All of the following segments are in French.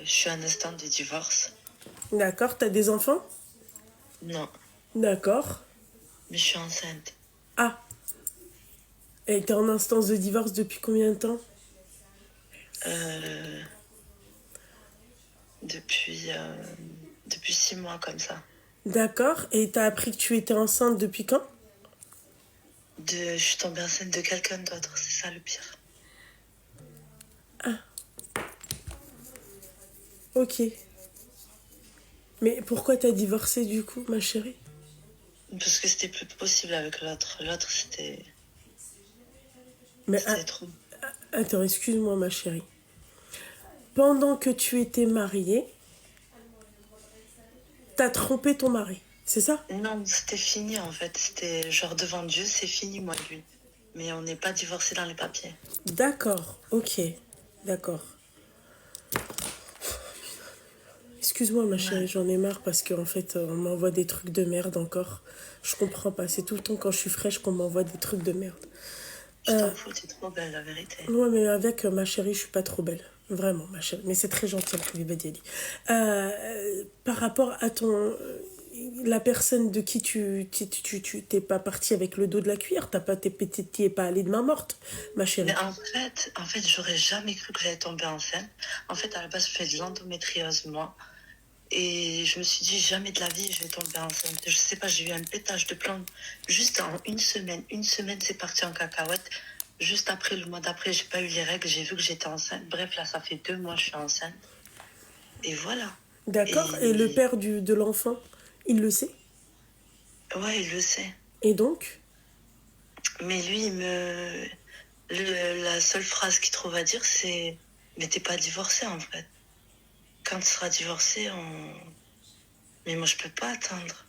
je suis en instant de divorce. D'accord, t'as des enfants? Non, D'accord. mais je suis enceinte. Ah, et t'es en instance de divorce depuis combien de temps? Euh, depuis, depuis 6 mois comme ça. D'accord, et t'as appris que tu étais enceinte depuis quand? Je suis tombée enceinte de quelqu'un d'autre, c'est ça le pire. Ok. Mais pourquoi t'as divorcé du coup, ma chérie? Parce que c'était plus possible avec l'autre. L'autre, c'était Mais c'était trop. attends, excuse-moi, ma chérie. Pendant que tu étais mariée, t'as trompé ton mari, c'est ça? Non, c'était fini en fait. C'était genre devant Dieu, c'est fini, moi et lui. Mais on n'est pas divorcés dans les papiers. D'accord, ok. D'accord. Excuse-moi, ma chérie, Ouais, j'en ai marre parce qu'en fait, on m'envoie des trucs de merde encore. Je comprends pas. C'est tout le temps quand je suis fraîche qu'on m'envoie des trucs de merde. je t'en fous, t'es trop belle, la vérité. Ouais, mais avec ma chérie, je suis pas trop belle. Vraiment, ma chérie. Mais c'est très gentil, Habiba Diali. Par rapport à la personne de qui tu t'es pas partie avec le dos de la cuillère, t'es pas allée de main morte, ma Mais chérie. en fait, j'aurais jamais cru que j'allais tomber enceinte. En fait, à la base, je fais de l'endométriose, moi. Et je me suis dit, jamais de la vie, je vais tomber enceinte. Je sais pas, j'ai eu un pétage de plomb juste en une semaine. Une semaine, c'est parti en cacahuète. Juste après, le mois d'après, j'ai pas eu les règles, j'ai vu que j'étais enceinte. Bref, là, ça fait 2 mois, je suis enceinte. Et voilà. D'accord. Et le Et père de l'enfant, il le sait. ouais, il le sait. Et donc, Mais lui, la seule phrase qu'il trouve à dire, c'est mais t'es pas divorcé en fait. Quand tu seras divorcé, mais moi, je peux pas attendre.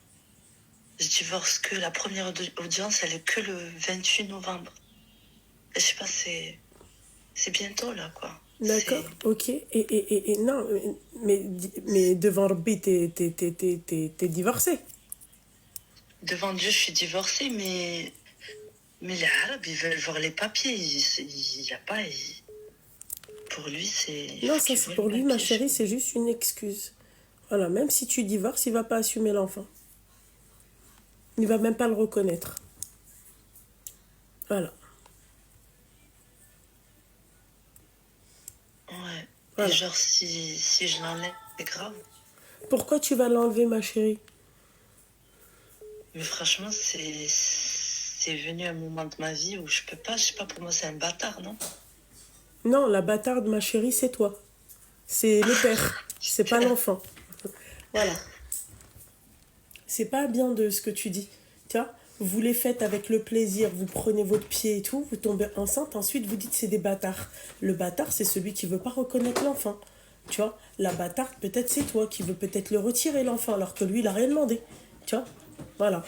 Je divorce que la première audience, elle est que le 28 novembre. Je sais pas, c'est bientôt là, quoi. d'accord, C'est ok. Et non, mais devant Rabbi, t'es divorcé. devant Dieu, je suis divorcée, mais les Arabes, ils veulent voir les papiers. Il y a pas. Pour lui, il Non, faut ça qu'il c'est voit les pour lui, ma papiers. chérie, c'est juste une excuse. Voilà, même si tu divorces, il va pas assumer l'enfant. Il va même pas le reconnaître. Voilà, Ouais. Et voilà. genre, si je l'enlève, c'est grave. Pourquoi tu vas l'enlever, ma chérie? Mais franchement, c'est venu un moment de ma vie où je peux pas. Je sais pas, pour moi, c'est un bâtard, non? Non, la bâtarde, ma chérie, c'est toi. C'est le père. C'est pas Super. l'enfant. Voilà. C'est pas bien de ce que tu dis. Tu vois, vous les faites avec le plaisir, vous prenez votre pied et tout, vous tombez enceinte, ensuite vous dites c'est des bâtards. Le bâtard, c'est celui qui veut pas reconnaître l'enfant. Tu vois, la bâtarde, peut-être c'est toi qui veux peut-être le retirer l'enfant, alors que lui, il a rien demandé. Tu vois, voilà.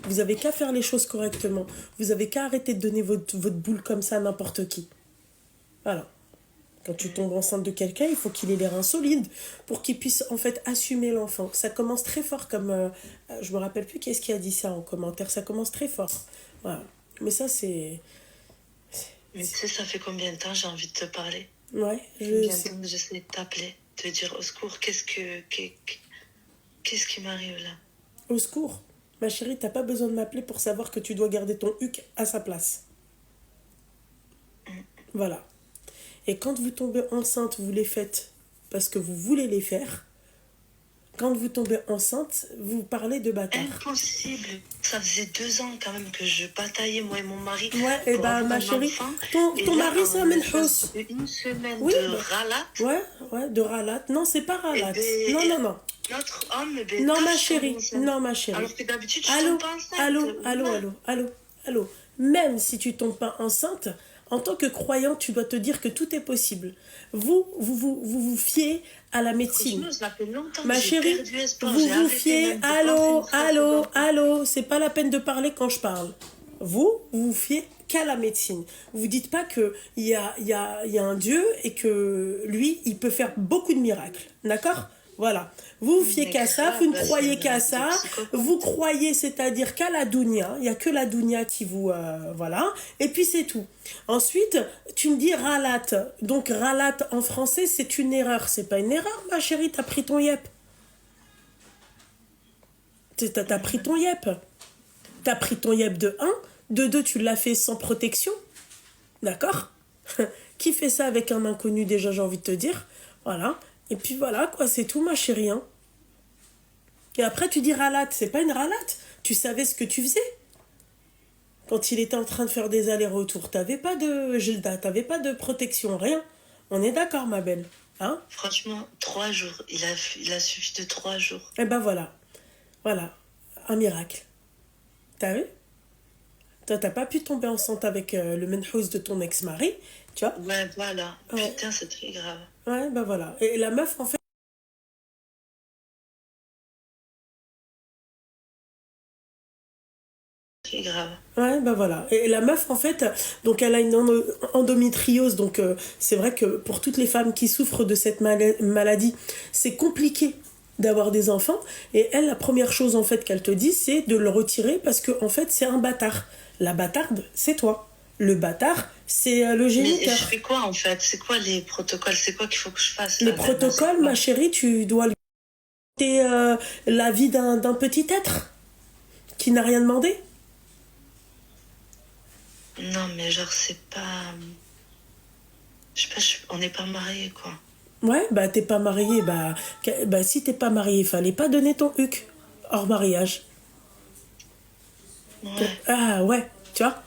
Vous avez qu'à faire les choses correctement. Vous avez qu'à arrêter de donner votre boule comme ça à n'importe qui. Voilà. Quand tu tombes enceinte de quelqu'un, il faut qu'il ait les reins solides pour qu'il puisse en fait assumer l'enfant. Ça commence très fort comme... je me rappelle plus qui est-ce qui a dit ça en commentaire. Ça commence très fort. Voilà. Mais ça, c'est... Mais tu sais, ça fait combien de temps j'ai envie de te parler? Ouais, je Combien de sais. temps j'essaie de t'appeler, de te dire au secours, qu'est-ce qui m'arrive là? Au secours. Ma chérie, t'as pas besoin de m'appeler pour savoir que tu dois garder ton huc à sa place. Voilà. Et quand vous tombez enceinte, vous les faites parce que vous voulez les faire. Quand vous tombez enceinte, vous parlez de bâtard. Impossible. Ça faisait 2 ans quand même que je bataillais, moi et mon mari, Ouais, et pour bah avoir ma un chérie, enfant. Et ton là, mari c'est un en l'espace menhous. d'une semaine Oui, de bah, ralate, ouais, ouais, de ralate. Non, c'est pas et ralate. ben, Non, non, non. notre homme, ben, Non, ma tâche tombe chérie. enceinte. Non, ma chérie. Alors que d'habitude, je tombe Allô, pas enceinte. allô, allô, Voilà. allô, allô, allô. Même si tu tombes pas enceinte, en tant que croyant, tu dois te dire que tout est possible. Vous fiez à la médecine. Franchement, ça fait longtemps que Ma j'ai chérie, perdu espoir. vous J'ai vous arrêté fiez, même de penser allô, ne serait-ce allô, d'enfant. allô, c'est pas la peine de parler quand je parle. Vous fiez qu'à la médecine. Vous dites pas qu'il y a un Dieu et que lui, il peut faire beaucoup de miracles. D'accord? Voilà. Vous vous fiez Mais qu'à ça, grave, vous ne c'est croyez qu'à une ça. psychopathe. Vous croyez, c'est-à-dire qu'à la dounia. Il n'y a que la dounia qui vous... voilà. Et puis c'est tout. Ensuite, tu me dis ralat. Donc ralat en français, c'est une erreur. C'est pas une erreur, ma chérie. T'as pris ton yep. T'as pris ton yep. T'as pris ton yep de un. De 2, tu l'as fait sans protection. D'accord. Qui fait ça avec un inconnu déjà, j'ai envie de te dire. Voilà. Et puis voilà, quoi, c'est tout, ma chérie. Hein. Et après, tu dis ralate. C'est pas une ralate. Tu savais ce que tu faisais. Quand il était en train de faire des allers-retours, t'avais pas de Gilda, t'avais pas de protection, rien. On est d'accord, ma belle. Hein? Franchement, 3 jours. Il a suffi de 3 jours. Et ben voilà. Voilà. Un miracle. T'as vu? Toi, t'as pas pu tomber enceinte avec le menhous de ton ex-mari, tu vois? Ouais, voilà. Ouais. Putain, c'est très grave. Ouais, ben voilà. Et la meuf, en fait, Très grave. ouais, ben voilà. Et la meuf, en fait, donc elle a une endométriose, donc c'est vrai que pour toutes les femmes qui souffrent de cette maladie, c'est compliqué d'avoir des enfants. Et elle, la première chose, en fait, qu'elle te dit, c'est de le retirer parce que, en fait, c'est un bâtard. La bâtarde, c'est toi. Le bâtard, c'est le Mais géniteur. je fais quoi en fait? C'est quoi les protocoles? C'est quoi qu'il faut que je fasse Les là maintenant? C'est protocoles, quoi? ma chérie, tu dois lui donner la vie d'un petit être qui n'a rien demandé. Non, mais genre, c'est pas. Je sais pas, on n'est pas mariés quoi. Ouais, bah t'es pas marié, bah si t'es pas marié, fallait pas donner ton huc hors mariage. Ouais. Ah ouais, tu vois.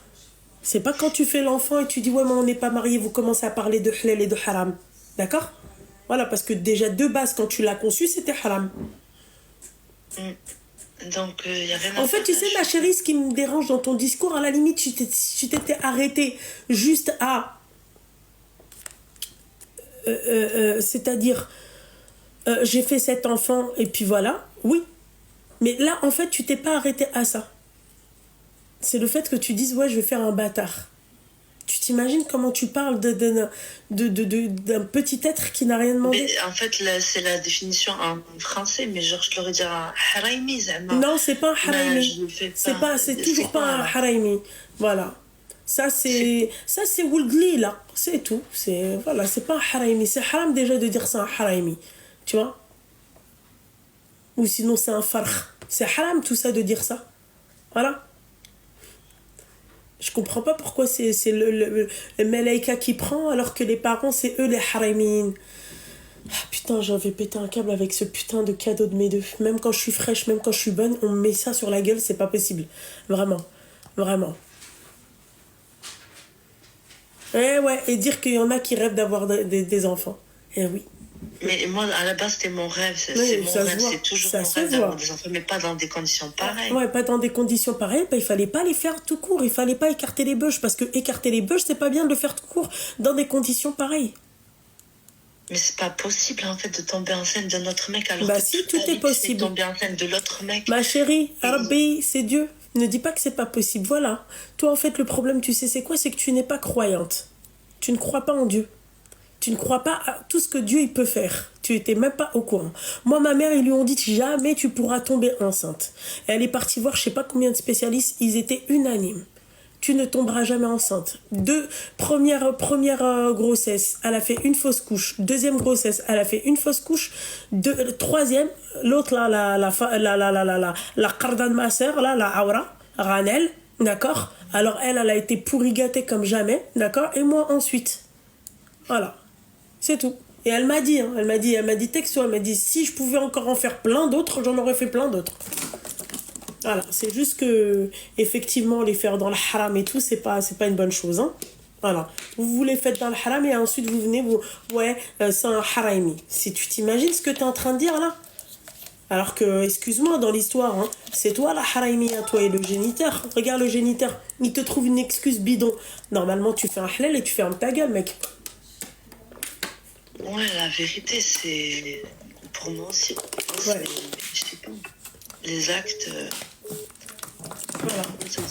C'est pas quand tu fais l'enfant et tu dis ouais mais on n'est pas marié, vous commencez à parler de halal et de haram. D'accord? Voilà, parce que déjà de base quand tu l'as conçu, c'était haram. Donc, il n'y a rien à En fait, faire. tu sais, ma chérie, ce qui me dérange dans ton discours, à la limite, tu t'étais arrêtée juste à... c'est-à-dire, j'ai fait cet enfant, et puis voilà, oui. Mais là, en fait, tu t'es pas arrêté à ça. C'est le fait que tu dises, ouais, je vais faire un bâtard. Tu t'imagines comment tu parles d'un petit être qui n'a rien demandé? Mais en fait, là, c'est la définition en français, mais genre, je l'aurais dit un haraimi, zama. Non, c'est pas un Mais haraimi. je le fais C'est pas. toujours quoi, pas un alors? haraimi. Voilà. Ça c'est Woldli là, c'est tout. C'est voilà, c'est pas un haraimi, c'est haram déjà de dire c'est un haraimi. Tu vois? Ou sinon c'est un farh. C'est haram tout ça de dire ça. Voilà. Je comprends pas pourquoi c'est le malaïka qui prend alors que les parents c'est eux les haramin. Ah, putain, j'avais pété un câble avec ce putain de cadeau de mes deux. Même quand je suis fraîche, même quand je suis bonne, on me met ça sur la gueule, c'est pas possible. Vraiment. Vraiment. Eh ouais, et dire qu'il y en a qui rêvent d'avoir des enfants. Eh oui. Mais moi, à la base, c'était mon rêve. C'est Oui, mon ça se rêve. voit. C'est toujours Ça mon se rêve voit. d'avoir des enfants, mais pas dans des conditions pareilles. Ouais, pas dans des conditions pareilles, bah, il fallait pas les faire tout court. Il fallait pas écarter les bûches, parce que écarter les bûches, c'est pas bien de le faire tout court dans des conditions pareilles. Mais c'est pas possible, en fait, de tomber enceinte d'un autre mec alors Bah que si, toute tout ta est vie, possible. tu tomber enceinte de l'autre mec. Ma chérie, Rabbi, c'est Dieu. Ne dis pas que c'est pas possible. Voilà. Toi, en fait, le problème, tu sais, c'est quoi? C'est que tu n'es pas croyante. Tu ne crois pas en Dieu. Tu ne crois pas à tout ce que Dieu il peut faire. Tu étais même pas au courant. Moi, ma mère, ils lui ont dit jamais tu pourras tomber enceinte. Elle est partie voir je sais pas combien de spécialistes. Ils étaient unanimes. Tu ne tomberas jamais enceinte. Première grossesse, elle a fait une fausse couche. Deuxième grossesse, elle a fait une fausse couche. Troisième, l'autre là, la qardan ma sœur, là, la aura, Ranel, d'accord. Alors elle a été pourri gâtée comme jamais, d'accord. Et moi ensuite, voilà, c'est tout. Et elle m'a dit, texto, elle m'a dit si je pouvais encore en faire plein d'autres, j'en aurais fait plein d'autres. Voilà, c'est juste que effectivement les faire dans le haram et tout, c'est pas une bonne chose, hein. Voilà, vous les faites dans le haram et ensuite vous venez c'est un harami. Si tu t'imagines ce que tu es en train de dire là, alors que excuse-moi dans l'histoire, hein, c'est toi la harami à toi et le géniteur. Regarde le géniteur, il te trouve une excuse bidon. Normalement tu fais un halal et tu fermes ta gueule, mec. Ouais, la vérité, c'est pour moi aussi. Ouais. Je sais pas. Les actes. Voilà. Ça me